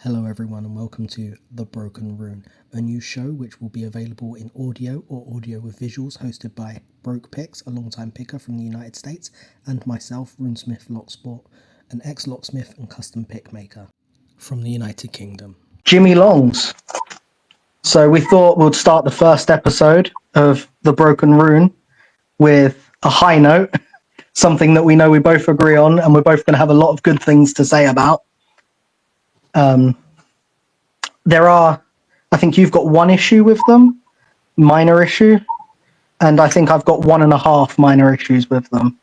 Hello everyone and welcome to The Broken Rune, a new show which will be available in audio or audio with visuals, hosted by Brokepicks, a long-time picker from the United States, and myself, Runesmith Locksport, an ex-locksmith and custom pick maker from the United Kingdom. Jimylongs. So we thought we'd start the first episode of The Broken Rune with a high note, something that we know we both agree on and we're both going to have a lot of good things to say about. I think you've got one issue with them, minor issue, and I think I've got 1.5 minor issues with them.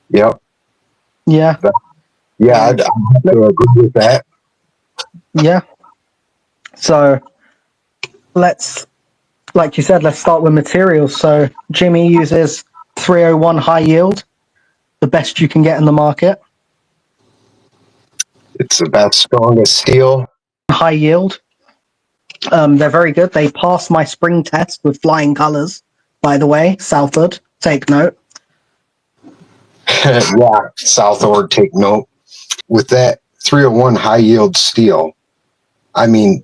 Yep. Yeah. I'd have to agree with that. Yeah. So like you said, let's start with materials. So Jimmy uses 301 high yield, the best you can get in the market. It's the best, strongest steel. High yield. They're very good. They passed my spring test with flying colors, by the way. Southwood, take note. Yeah, Southward, take note. With that 301 high yield steel, I mean,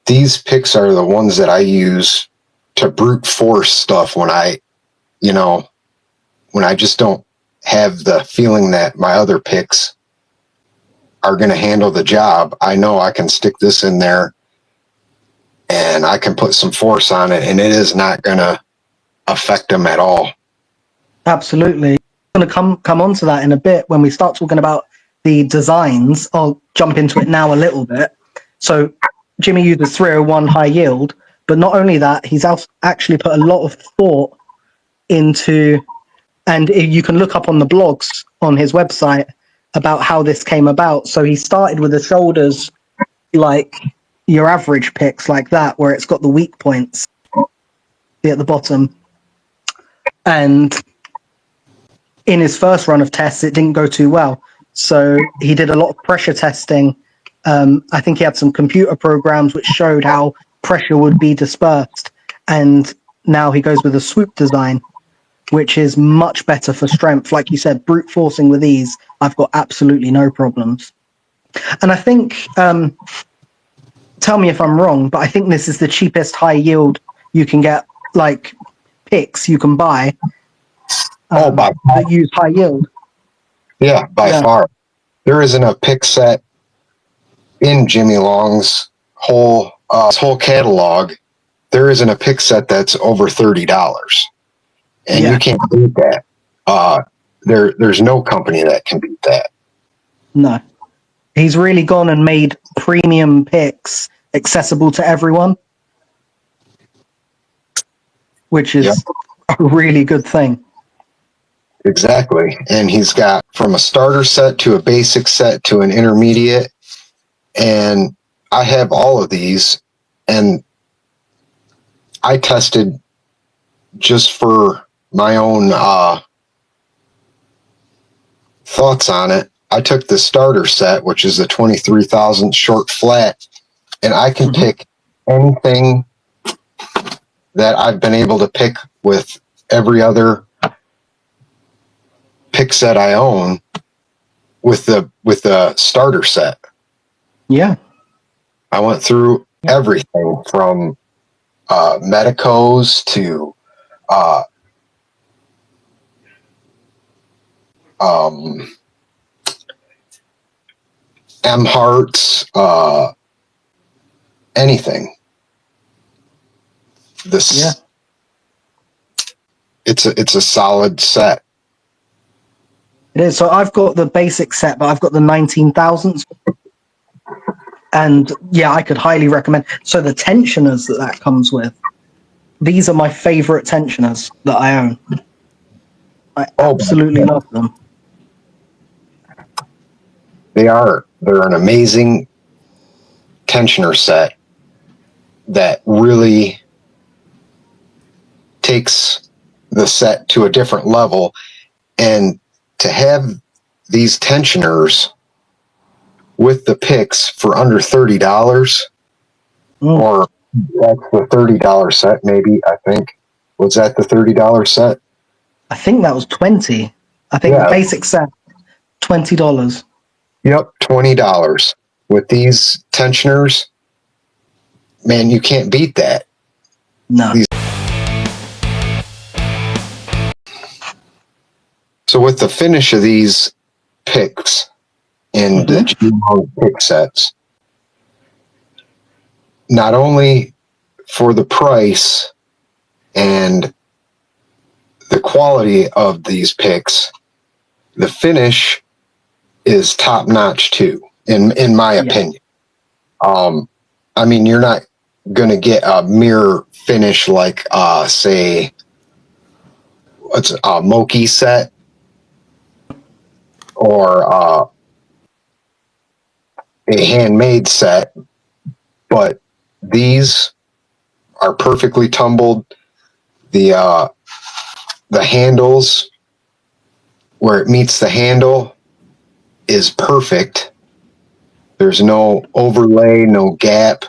these picks are the ones that I use to brute force stuff when I just don't have the feeling that my other picks are going to handle the job. I know I can stick this in there and I can put some force on it and it is not going to affect them at all. Absolutely. I'm going to come on to that in a bit when we start talking about the designs. I'll jump into it now a little bit. So Jimmy uses 301 high yield, but not only that, he's actually put a lot of thought into, and you can look up on the blogs on his website about how this came about. So he started with the shoulders like your average picks like that, where it's got the weak points at the bottom. And in his first run of tests, it didn't go too well. So he did a lot of pressure testing. I think he had some computer programs which showed how pressure would be dispersed. And now he goes with a swoop design, which is much better for strength. Like you said, brute forcing with ease, I've got absolutely no problems. And I think, tell me if I'm wrong, but I think this is the cheapest high yield you can get, like picks you can buy that use high yield. Yeah, by far. There isn't a pick set in Jimylongs' whole catalog. There isn't a pick set that's over $30. And you can't beat that. There's no company that can beat that. No. He's really gone and made premium picks accessible to everyone, which is a really good thing. Exactly. And he's got from a starter set to a basic set to an intermediate. And I have all of these. And I tested just for my own thoughts on it. I took the starter set, which is the 23,000 short flat, and I can pick anything that I've been able to pick with every other pick set I own with the starter set. Yeah. I went through everything from medicos to M Hearts, anything. It's a solid set. It is. So I've got the basic set, but I've got the 19,000s. And yeah, I could highly recommend. So the tensioners that comes with, these are my favorite tensioners that I own. I absolutely love them. They're an amazing tensioner set that really takes the set to a different level. And to have these tensioners with the picks for under $30, or that's the $30 set, maybe, I think. Was that the $30 set? I think that was 20. I think the basic set, $20. Yep, $20. with these tensioners, man, you can't beat that. No. So with the finish of these picks in the Jimylongs pick sets, not only for the price and the quality of these picks, the finish is top notch too, in my opinion. I mean, you're not going to get a mirror finish like, say, what's a Moki set or a handmade set, but these are perfectly tumbled. The handles, where it meets the handle, is perfect. There's no overlay, no gap,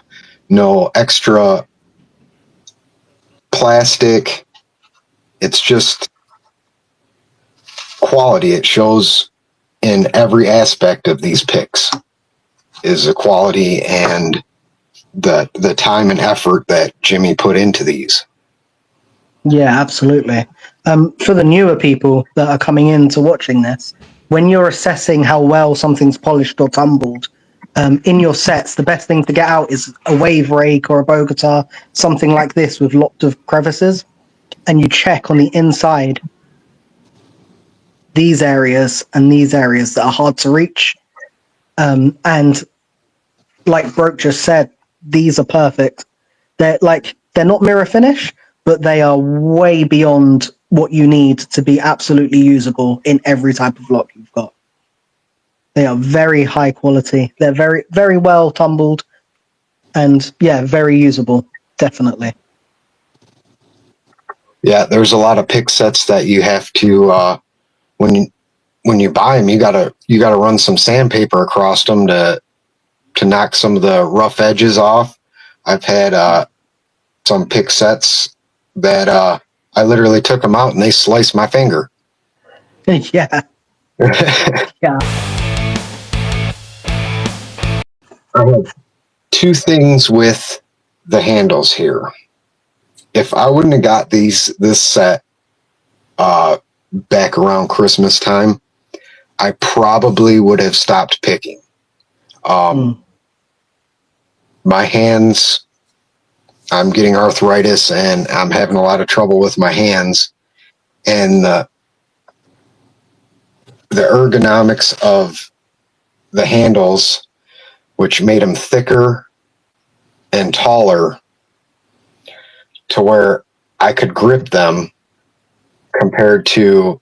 no extra plastic. It's just quality. It shows in every aspect of these picks is the quality and the time and effort that Jimmy put into these. Yeah, absolutely. For the newer people that are coming into watching this, when you're assessing how well something's polished or tumbled, in your sets, the best thing to get out is a wave rake or a bow guitar, something like this with lots of crevices, and you check on the inside these areas and these areas that are hard to reach. And like Broke just said, these are perfect. They're not mirror finish, but they are way beyond what you need to be absolutely usable in every type of lock you've got. They are very high quality. They're very, very well tumbled, and yeah, very usable. Definitely. Yeah, there's a lot of pick sets that you have to when you buy them, you gotta run some sandpaper across them to knock some of the rough edges off. I've had some pick sets that I literally took them out and they sliced my finger. Yeah. Yeah. I have two things with the handles here. If I wouldn't have got this set back around Christmas time, I probably would have stopped picking. My hands, I'm getting arthritis and I'm having a lot of trouble with my hands, and the ergonomics of the handles, which made them thicker and taller to where I could grip them compared to,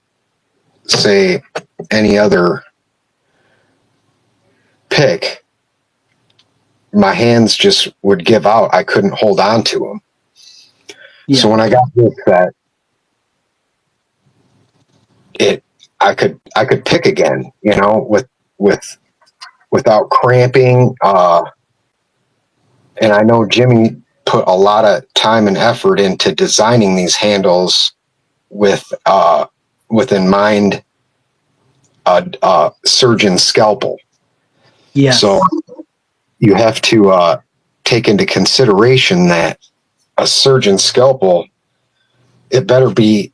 say, any other pick. My hands just would give out. I couldn't hold on to them. Yeah. So when I got this set, I could pick again, without cramping. And I know Jimmy put a lot of time and effort into designing these handles with in mind a surgeon's scalpel. Yeah. So you have to take into consideration that a surgeon's scalpel, it better be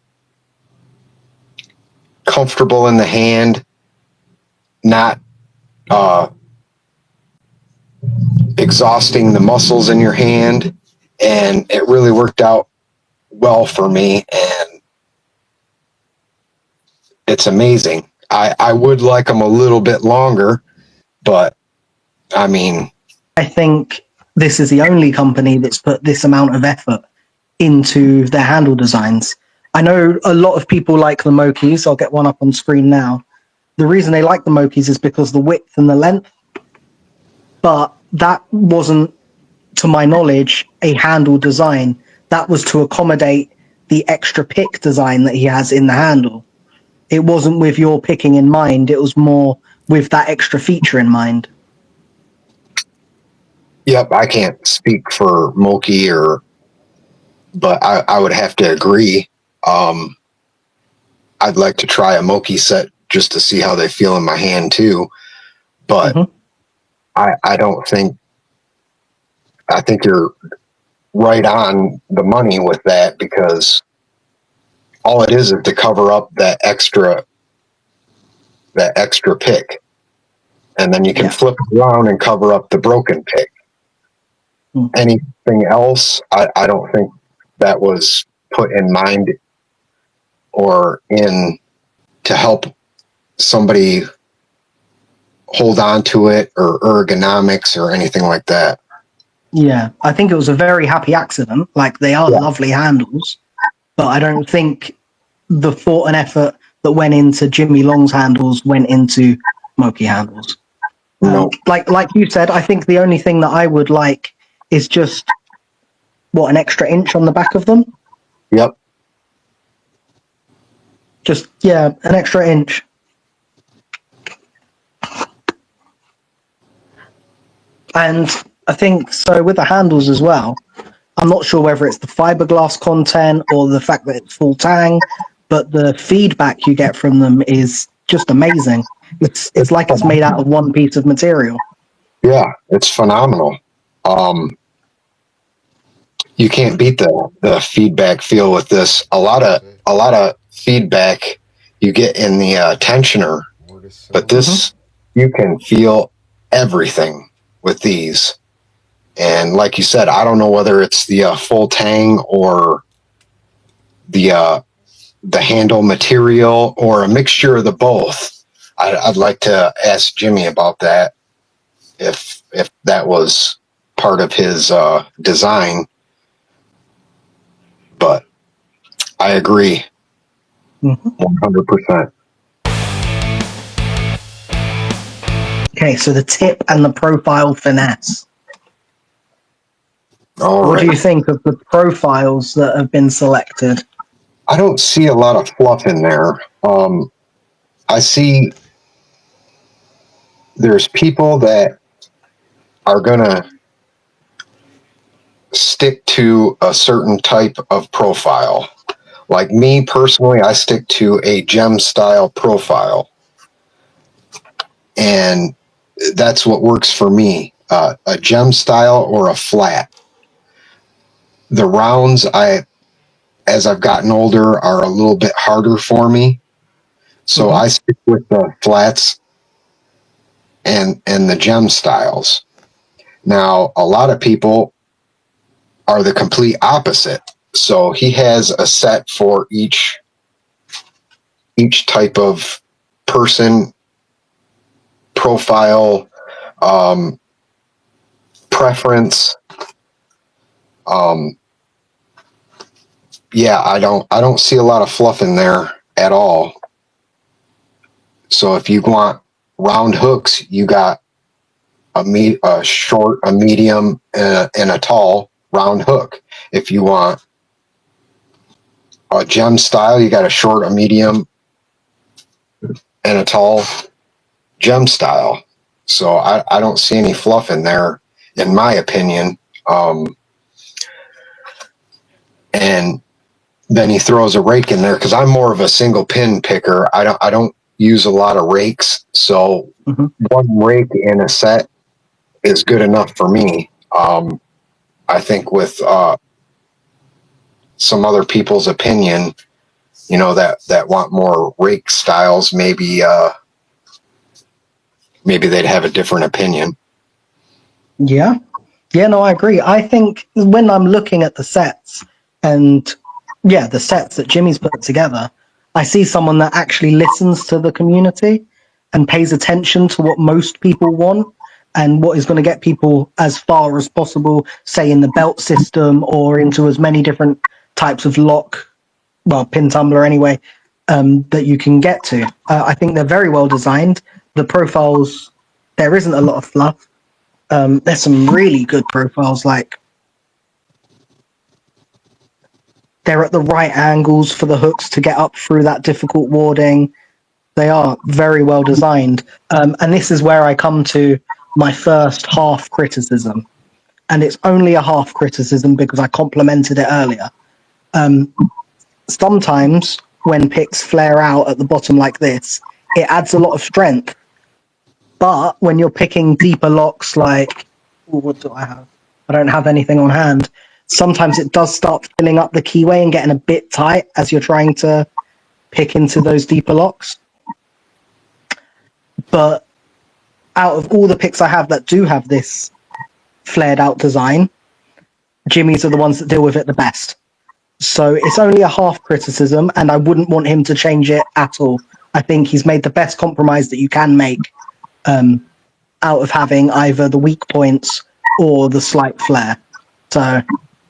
comfortable in the hand, not exhausting the muscles in your hand. And it really worked out well for me, and it's amazing. I would like them a little bit longer, but I mean, I think this is the only company that's put this amount of effort into their handle designs. I know a lot of people like the Mokis. I'll get one up on screen now. The reason they like the Mokis is because the width and the length, but that wasn't, to my knowledge, a handle design. That was to accommodate the extra pick design that he has in the handle. It wasn't with your picking in mind. It was more with that extra feature in mind. Yep, I can't speak for Moki, but I would have to agree. I'd like to try a Moki set just to see how they feel in my hand too. But I don't think, I think you're right on the money with that, because all it is to cover up that extra pick, and then you can flip it around and cover up the broken pick. Anything else, I don't think that was put in mind or in to help somebody hold on to it, or ergonomics or anything like that. Yeah, I think it was a very happy accident. Like, they are lovely handles, but I don't think the thought and effort that went into Jimylongs handles went into Moki handles. No. Like you said, I think the only thing that I would like is just an extra inch on the back of them. Yep. Just an extra inch. And I think so with the handles as well. I'm not sure whether it's the fiberglass content or the fact that it's full tang, but the feedback you get from them is just amazing. It's like it's made out of one piece of material. Yeah, it's phenomenal. You can't beat the feedback feel with this. A lot of feedback you get in the tensioner, but this you can feel everything with these. And like you said, I don't know whether it's the full tang or the handle material or a mixture of the both. I'd like to ask Jimmy about that, if that was part of his design. But I agree 100%. Okay, so the tip and the profile finesse. What do you think of the profiles that have been selected? I don't see a lot of fluff in there. I see there's people that are going to stick to a certain type of profile. Like me personally, I stick to a gem style profile. And that's what works for me. A gem style or a flat. The rounds, as I've gotten older, are a little bit harder for me. So I stick with the flats and the gem styles. Now, a lot of people are the complete opposite. So he has a set for each type of person, profile, preference. I don't see a lot of fluff in there at all. So if you want round hooks, you got a short, a medium, and a tall round hook. If you want a gem style, you got a short, a medium, and a tall gem style. So I don't see any fluff in there, in my opinion. And then he throws a rake in there, because I'm more of a single pin picker. I don't use a lot of rakes, so one rake in a set is good enough for me. I think with some other people's opinion, that want more rake styles, maybe they'd have a different opinion. Yeah, no, I agree. I think when I'm looking at the sets and the sets that Jimmy's put together, I see someone that actually listens to the community and pays attention to what most people want and what is going to get people as far as possible, say in the belt system or into as many different types of pin tumbler anyway, that you can get to. I think they're very well designed. The profiles, there isn't a lot of fluff. There's some really good profiles, like they're at the right angles for the hooks to get up through that difficult warding. They are very well designed. And this is where I come to my first half criticism. And it's only a half criticism because I complimented it earlier. Sometimes when picks flare out at the bottom like this, it adds a lot of strength. But when you're picking deeper locks, like, what do I have? I don't have anything on hand. Sometimes it does start filling up the keyway and getting a bit tight as you're trying to pick into those deeper locks. But out of all the picks I have that do have this flared out design, Jimmy's are the ones that deal with it the best. So it's only a half criticism, and I wouldn't want him to change it at all. I think he's made the best compromise that you can make out of having either the weak points or the slight flare. So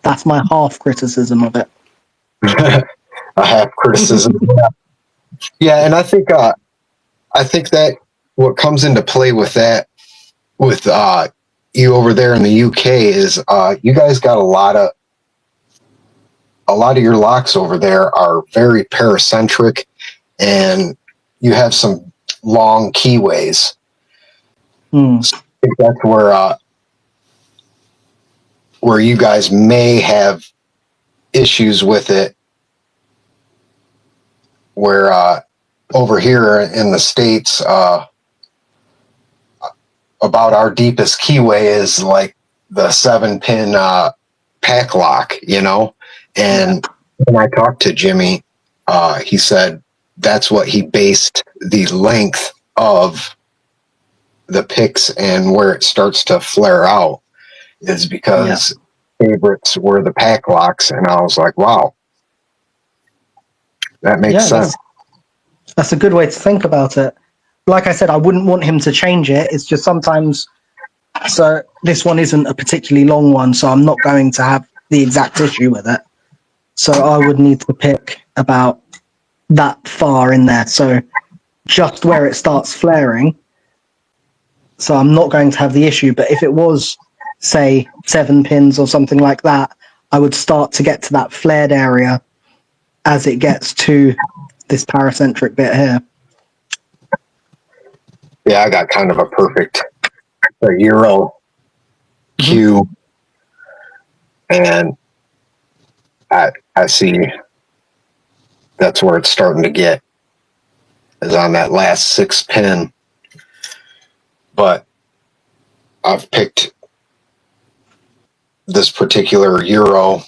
that's my half criticism of it. A half criticism. Yeah, and I think that what comes into play with that, with you over there in the UK, is you guys got a lot of your locks over there are very paracentric, and you have some long keyways. So I think that's where you guys may have issues with it, where over here in the States, about our deepest keyway is like the 7-pin pack lock, and when I talked to Jimmy, he said that's what he based the length of the picks and where it starts to flare out is because favorites were the pack locks. And I was like, wow, that makes sense. That's a good way to think about it. Like I said, I wouldn't want him to change it. It's just sometimes, so this one isn't a particularly long one, so I'm not going to have the exact issue with it. So I would need to pick about that far in there. So just where it starts flaring. So I'm not going to have the issue. But if it was, say, 7 pins or something like that, I would start to get to that flared area as it gets to this paracentric bit here. Yeah, I got kind of a perfect Euro cue, and I see that's where it's starting to get, is on that last 6 pin. But I've picked this particular Euro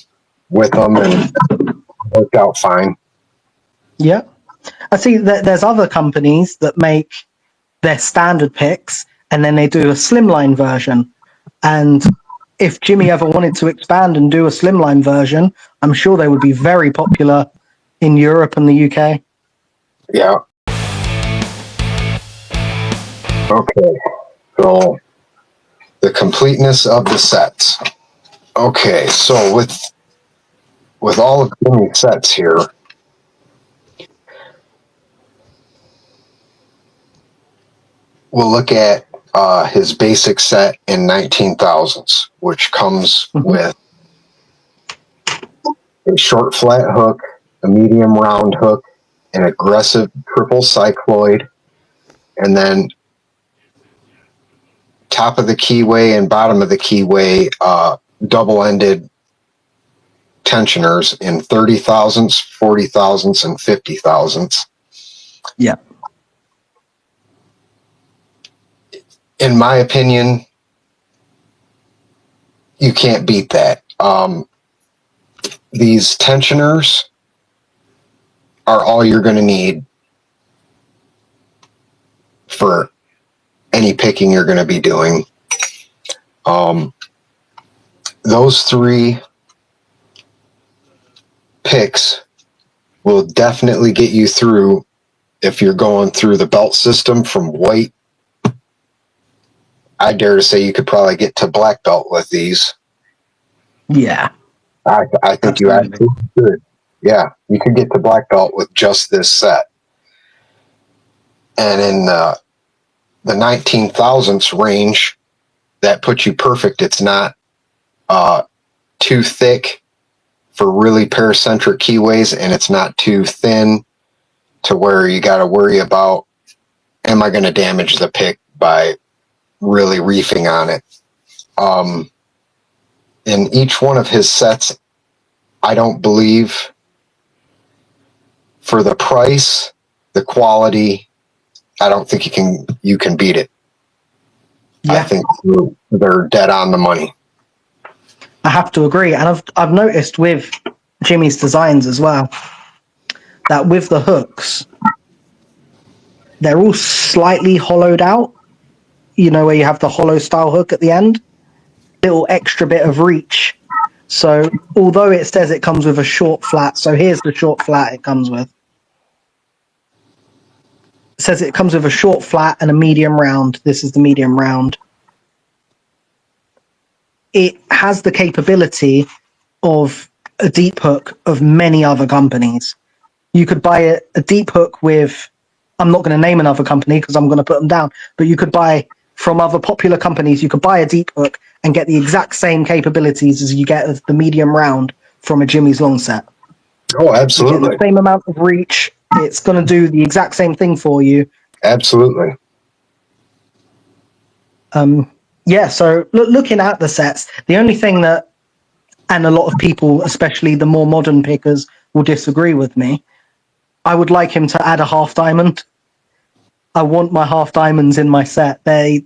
with them, and it worked out fine. Yeah. I see that there's other companies that make their standard picks and then they do a slimline version. And if Jimmy ever wanted to expand and do a slimline version, I'm sure they would be very popular in Europe and the UK. Yeah. Okay. So the completeness of the sets. Okay, so with all of Jimmy's sets here, we'll look at his basic set in 19,000s, which comes with a short flat hook, a medium round hook, an aggressive triple cycloid, and then top of the keyway and bottom of the keyway double-ended tensioners in 30,000s, 40,000s, and 50,000s. Yeah. In my opinion, you can't beat that. These tensioners are all you're going to need for any picking you're going to be doing. Those 3 picks will definitely get you through if you're going through the belt system from white. I dare to say you could probably get to black belt with these. Yeah. I think you actually could. Yeah, you could get to black belt with just this set. And in the 19,000s range, that puts you perfect. It's not too thick for really paracentric keyways, and it's not too thin to where you got to worry about, am I going to damage the pick by really reefing on it? In each one of his sets, I don't believe, for the price, the quality, I don't think you can beat it. Yeah. I think they're dead on the money. I have to agree. And I've noticed with Jimmy's designs as well, that with the hooks, they're all slightly hollowed out. You know, where you have the hollow style hook at the end, little extra bit of reach. So although it says it comes with a short flat, so here's the short flat it comes with. It says it comes with a short flat and a medium round. This is the medium round. It has the capability of a deep hook of many other companies. You could buy a deep hook with, I'm not going to name another company because I'm going to put them down, but you could buy from other popular companies, you could buy a deep hook and get the exact same capabilities as you get as the medium round from a Jimmy's long set. Oh, absolutely. You get the same amount of reach. It's going to do the exact same thing for you. Absolutely. Yeah, so looking at the sets, the only thing that, and a lot of people, especially the more modern pickers, will disagree with me, I would like him to add a half diamond. I want my half diamonds in my set. They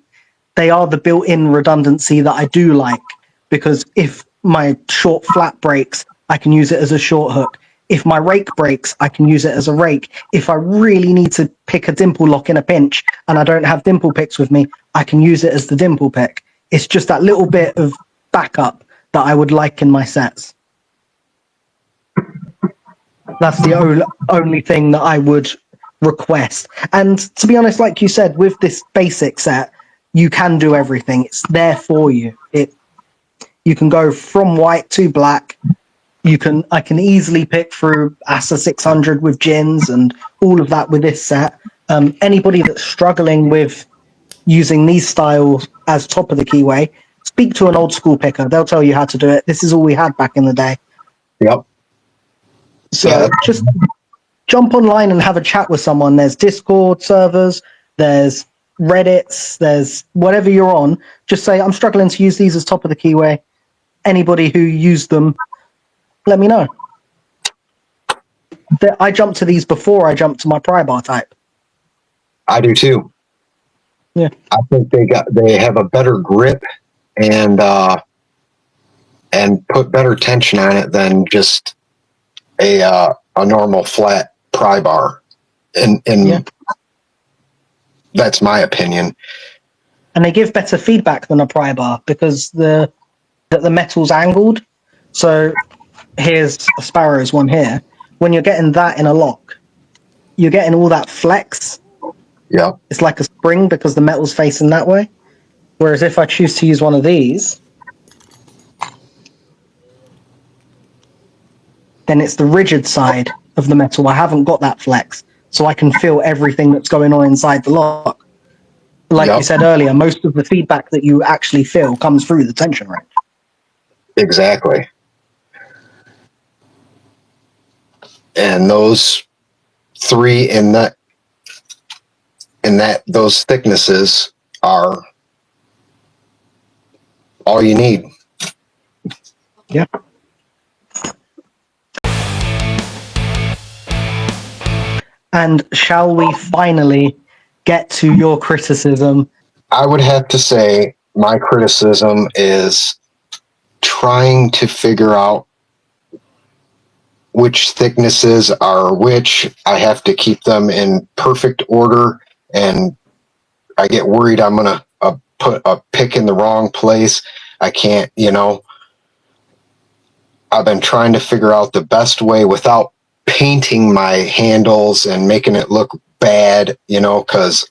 are the built-in redundancy that I do like, because if my short flat breaks, I can use it as a short hook. If my rake breaks, I can use it as a rake. If I really need to pick a dimple lock in a pinch and I don't have dimple picks with me, I can use it as the dimple pick. It's just that little bit of backup that I would like in my sets. That's the only thing that I would request. And to be honest, like you said, with this basic set, you can do everything. It's there for you. You can go from white to black. I can easily pick through ASA 600 with gins and all of that with this set. Anybody that's struggling with using these styles as top of the keyway, speak to an old school picker. They'll tell you how to do it. This is all we had back in the day. Yep. So just jump online and have a chat with someone. There's Discord servers, there's Reddits, there's whatever you're on. Just say, I'm struggling to use these as top of the keyway. Anybody who used them, let me know. I jumped to these before I jumped to my pry bar type. I do too. Yeah. I think they have a better grip and put better tension on it than just a normal flat pry bar. And that's my opinion. And they give better feedback than a pry bar because the metal's angled. So here's a Sparrow's one here. When you're getting that in a lock, you're getting all that flex. Yeah. It's like a spring because the metal's facing that way. Whereas if I choose to use one of these, then it's the rigid side of the metal. I haven't got that flex, so I can feel everything that's going on inside the lock. Like you said earlier, most of the feedback that you actually feel comes through the tension range. Exactly. And those three those thicknesses are all you need. Yeah. And shall we finally get to your criticism? I would have to say my criticism is trying to figure out which thicknesses are which. I have to keep them in perfect order, and I get worried I'm going to put a pick in the wrong place. I can't, I've been trying to figure out the best way without painting my handles and making it look bad, because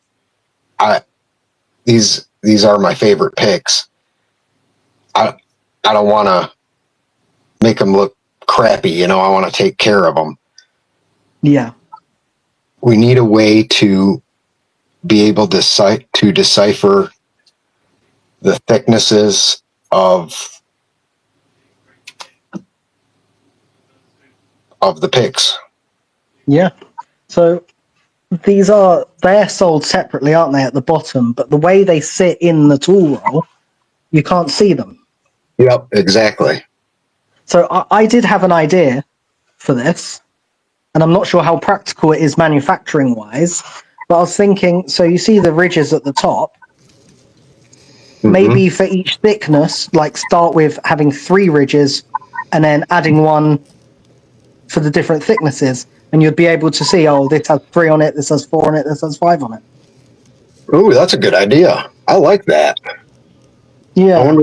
these are my favorite picks. I don't want to make them look crappy, I want to take care of them. Yeah. We need a way to be able to decipher the thicknesses of the picks. Yeah. So they're sold separately, aren't they, at the bottom? But the way they sit in the tool roll, you can't see them. Yep, exactly. So I did have an idea for this, and I'm not sure how practical it is manufacturing wise, but I was thinking, so you see the ridges at the top, maybe for each thickness, like start with having 3 ridges and then adding one for the different thicknesses. And you'd be able to see, oh, this has 3 on it, this has 4 on it, this has 5 on it. Ooh, that's a good idea. I like that. Yeah.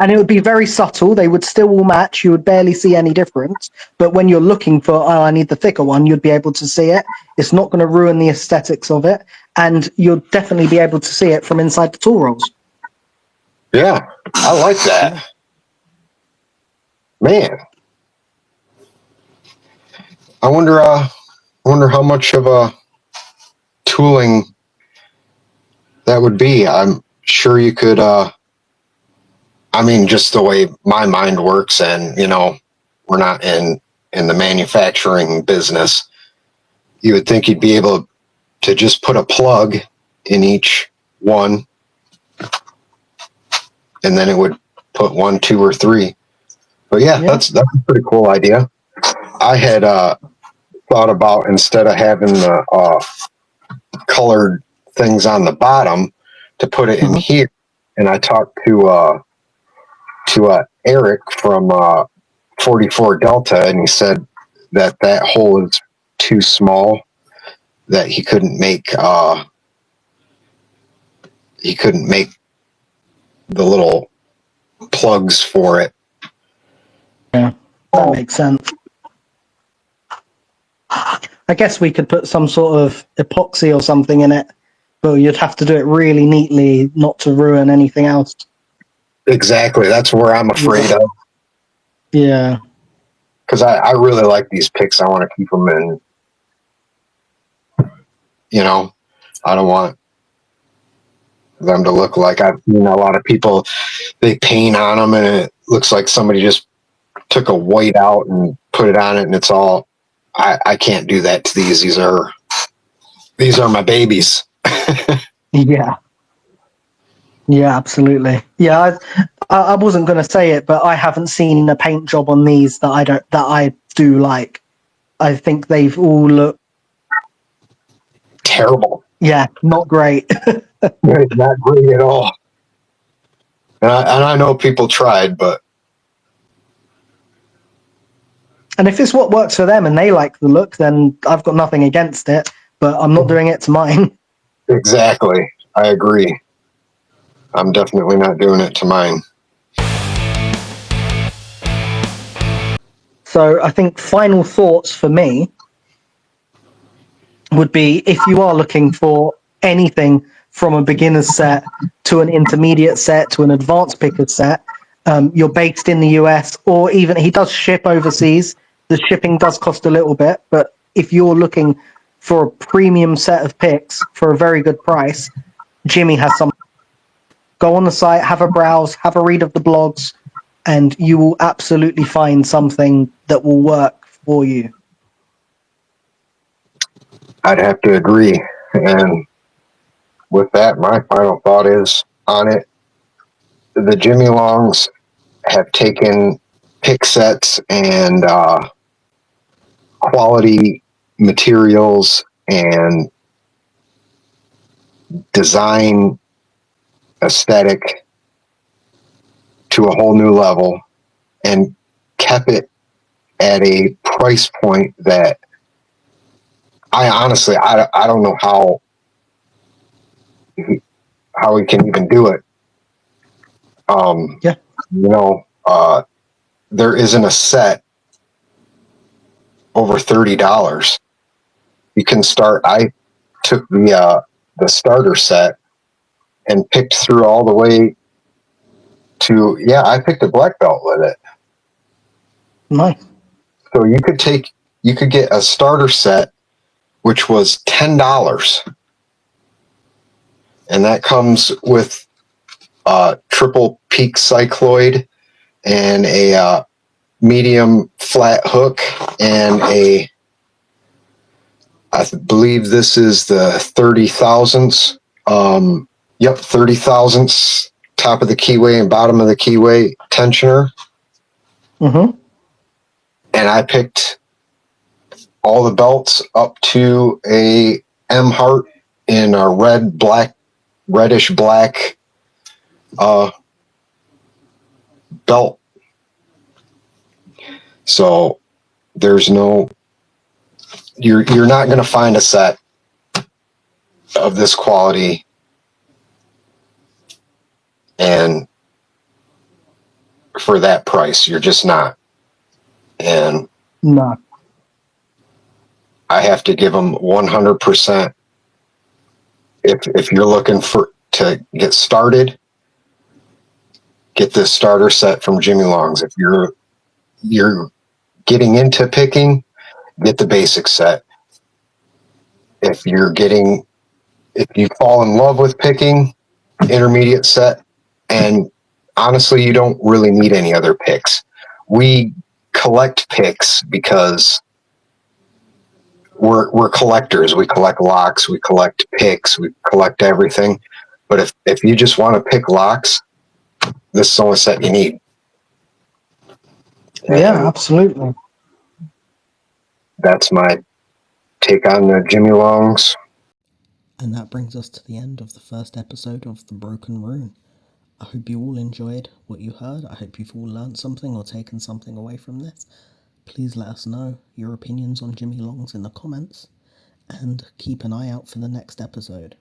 And it would be very subtle. They would still all match. You would barely see any difference. But when you're looking for, oh, I need the thicker one, you'd be able to see it. It's not going to ruin the aesthetics of it. And you'll definitely be able to see it from inside the tool rolls. Yeah, I like that. Man. I wonder how much of a tooling that would be. I'm sure you could, I mean, just the way my mind works, and, you know, we're not in the manufacturing business. You would think you'd be able to just put a plug in each one, and then it would put 1, 2, or 3. But yeah, that's a pretty cool idea. I had thought about, instead of having the colored things on the bottom, to put it in here. And I talked to Eric from 44 Delta, and he said that hole is too small, that he couldn't make the little plugs for it. Yeah, that makes sense. I guess we could put some sort of epoxy or something in it, but you'd have to do it really neatly not to ruin anything else. Exactly. That's where I'm afraid of. Yeah. Because I really like these picks. I want to keep them in, you know, I don't want them to look like, I've seen a lot of people, they paint on them and it looks like somebody just took a white out and put it on it, and it's all, I can't do that to these. These are my babies. Yeah. Yeah, absolutely. Yeah, I wasn't going to say it, but I haven't seen a paint job on these that I do like. I think they've all looked terrible. Yeah, not great. Not great at all. And I know people tried, but. And if it's what works for them and they like the look, then I've got nothing against it, but I'm not doing it to mine. Exactly. I agree. I'm definitely not doing it to mine. So I think final thoughts for me would be, if you are looking for anything from a beginner's set to an intermediate set to an advanced picker set, you're based in the US, or even he does ship overseas. The shipping does cost a little bit, but if you're looking for a premium set of picks for a very good price, Jimmy has some. Go on the site, have a browse, have a read of the blogs, and you will absolutely find something that will work for you. I'd have to agree. And with that, my final thought is on it. The Jimylongs have taken pick sets and quality materials and design aesthetic to a whole new level and kept it at a price point that I honestly, I don't know how we can even do it. Yeah. You know, there isn't a set over $30. You can start. I took the starter set and picked through all the way to, I picked a black belt with it. Nice. So you could get a starter set, which was $10. And that comes with a triple peak cycloid and a medium flat hook and I believe this is the 30 thousandths. 30 thousandths top of the keyway and bottom of the keyway tensioner. Mm-hmm. And I picked all the belts up to a M heart in a reddish black belt. So there's no, you're not going to find a set of this quality and for that price. You're just not. And No. I have to give them 100%. If you're looking to get started, get this starter set from Jimylongs. If you're getting into picking, get the basic set. If you fall in love with picking, intermediate set. And honestly, you don't really need any other picks. We collect picks because we're collectors. We collect locks, we collect picks, we collect everything. But if you just want to pick locks, this is the only set you need. Yeah, absolutely. That's my take on the Jimylongs. And that brings us to the end of the first episode of The Broken Rune. I hope you all enjoyed what you heard. I hope you've all learned something or taken something away from this. Please let us know your opinions on Jimylongs in the comments, and keep an eye out for the next episode.